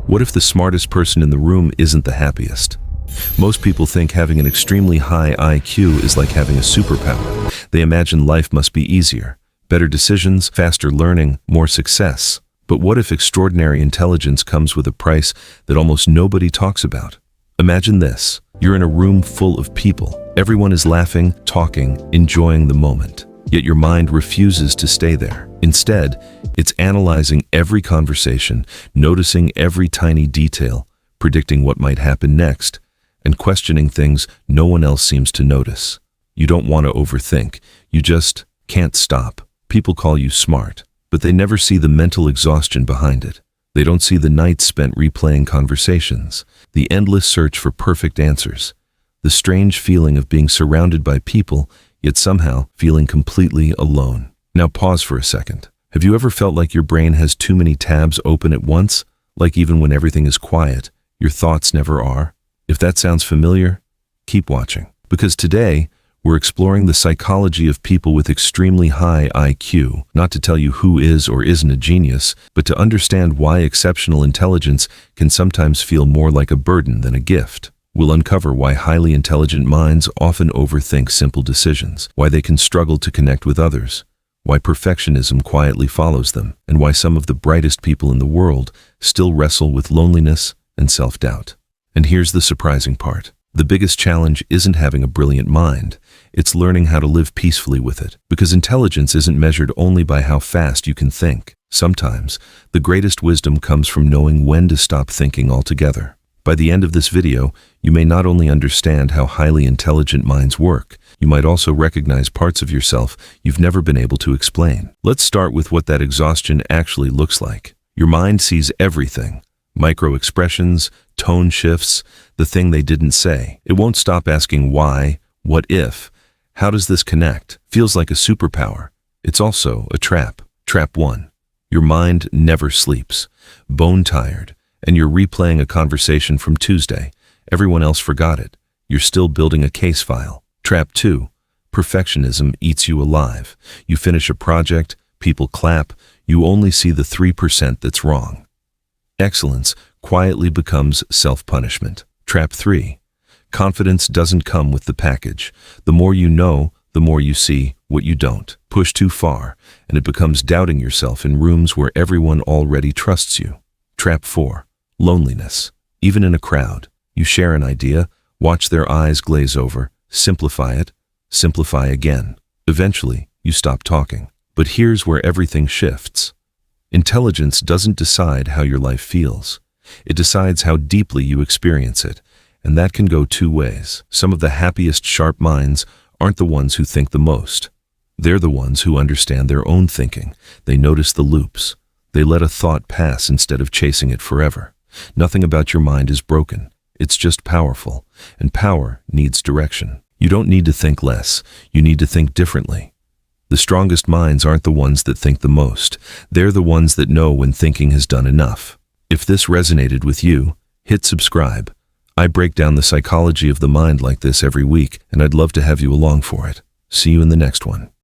What if the smartest person in the room isn't the happiest? Most people think having an extremely high IQ is like having a superpower. They imagine life must be easier, better decisions, faster learning, more success. But what if extraordinary intelligence comes with a price that almost nobody talks about? Imagine this. You're in a room full of people. Everyone is laughing, talking, enjoying the moment. Yet your mind refuses to stay there. Instead, it's analyzing every conversation, noticing every tiny detail, predicting what might happen next, and questioning things no one else seems to notice. You don't want to overthink. You just can't stop. People call you smart, but they never see the mental exhaustion behind it. They don't see the nights spent replaying conversations, the endless search for perfect answers, the strange feeling of being surrounded by people, yet somehow feeling completely alone. Now pause for a second. Have you ever felt like your brain has too many tabs open at once? Like even when everything is quiet, your thoughts never are? If that sounds familiar, keep watching. Because today, we're exploring the psychology of people with extremely high IQ, not to tell you who is or isn't a genius, but to understand why exceptional intelligence can sometimes feel more like a burden than a gift. We'll uncover why highly intelligent minds often overthink simple decisions, why they can struggle to connect with others, why perfectionism quietly follows them, and why some of the brightest people in the world still wrestle with loneliness and self-doubt. And here's the surprising part. The biggest challenge isn't having a brilliant mind, it's learning how to live peacefully with it. Because intelligence isn't measured only by how fast you can think. Sometimes, the greatest wisdom comes from knowing when to stop thinking altogether. By the end of this video, you may not only understand how highly intelligent minds work, you might also recognize parts of yourself you've never been able to explain. Let's start with what that exhaustion actually looks like. Your mind sees everything. Micro-expressions, tone shifts, the thing they didn't say. It won't stop asking why, what if, how does this connect? Feels like a superpower. It's also a trap. Trap 1. Your mind never sleeps. Bone tired. And you're replaying a conversation from Tuesday. Everyone else forgot it. You're still building a case file. Trap 2. Perfectionism eats you alive. You finish a project, people clap, you only see the 3% that's wrong. Excellence quietly becomes self-punishment. Trap 3. Confidence doesn't come with the package. The more you know, the more you see what you don't. Push too far, and it becomes doubting yourself in rooms where everyone already trusts you. Trap 4. Loneliness. Even in a crowd, you share an idea, watch their eyes glaze over, simplify it, simplify again. Eventually, you stop talking. But here's where everything shifts. Intelligence doesn't decide how your life feels. It decides how deeply you experience it, and that can go two ways. Some of the happiest sharp minds aren't the ones who think the most. They're the ones who understand their own thinking. They notice the loops. They let a thought pass instead of chasing it forever. Nothing about your mind is broken. It's just powerful, and power needs direction. You don't need to think less. You need to think differently. The strongest minds aren't the ones that think the most. They're the ones that know when thinking has done enough. If this resonated with you, hit subscribe. I break down the psychology of the mind like this every week, and I'd love to have you along for it. See you in the next one.